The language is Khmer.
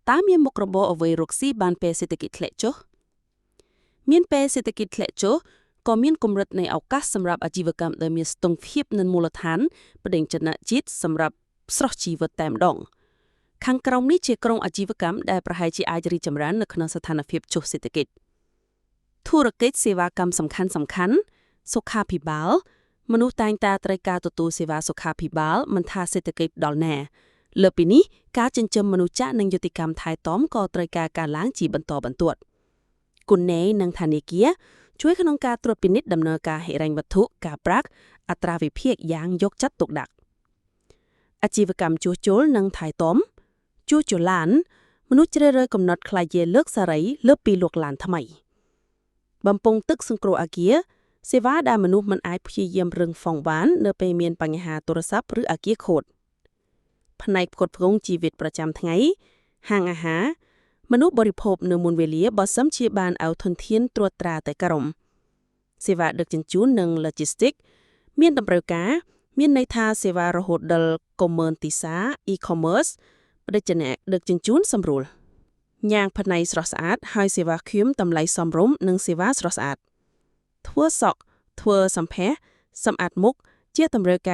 តាមមានមុខរបរអ្វីរកស៊ីបានពេលសេដ្ឋកិច្ចធ្លាក់ចុះមានពេលសេដ្ឋកិច្ចធ្លាក់ចុះក៏មានកម្រិតនៃឱកាសសម្រាប់អាជីវកម្មដែលមានស្ទង់ភាពនៅមូលដ្ឋានបដិញ្ញជាតិសម្រាប់ស្រស់ជីវិតតែម្ដងខាងក្រោមនេះជាក្រុមអាជីវកម្មដែលប្រហែលជាអាចរីកចម្រើននៅក្នុងស្ថានភាពចុះសេដ្ឋកិច្ចធុរកិច្ចសេវាកម្មសំខាន់សុខាភិបាលមនុស្សតែងតែត្រូវការទទួលសេវាសុខាភិបាលមិនថាសេដ្ឋកិច្ចដល់ណាលើពីនេះការចិញ្ចឹមមនុស្សចាស់និងយុតិកម្មថែទាំក៏ត្រូវការការឡើងជាបន្តបន្ទាប់គុណណែនិងធនាគារជួយក្នុងការត្រួតពិនិត្យដំណើរការហិរញ្ញវត្ថុការប្រាក់អត្រាវិភាគយ៉ាងយកចិត្តទុកដាក់អាជីវកម្មជួសជុលនិងថែទាំជួសជុលឡានមនុស្សជ្រើសរើសកំណត់ខ្លាយជាលើកសេរីលើពីលក់ឡានថ្មីបំពង់ទឹកសង្គ្រោះអគារសេវាដែលមនុស្សមិនអាចព្យាយាមរឹងហ្វង់បាននៅពេលមានបញ្ហាទូរស័ព្ទឬអគារខូចផ្នែកផ្គត់ផ្គង់ជីវិតប្រចាំថ្ងៃហាងអាហារមនុស្សបរិភោគនៅមុនវេលាបើសិនជាបានឲ្យធនធានត្រួតត្រាតែក្រុមសេវាដឹកជញ្ជូននិង Logistics មានតម្រូវការមានន័យថាសេវារហូតដល់ e-commerce បដិជនដឹកជញ្ជូនសម្រួលញ៉ាងផ្នែកស្រស់ស្អាតហើយសេវាឃ្លាំតម្លៃសមរម្យនិងសេវាស្រស់ស្អាតធ្វើសក់ធ្វើសម្ភារសម្អាតមុខជាតម្រូវការ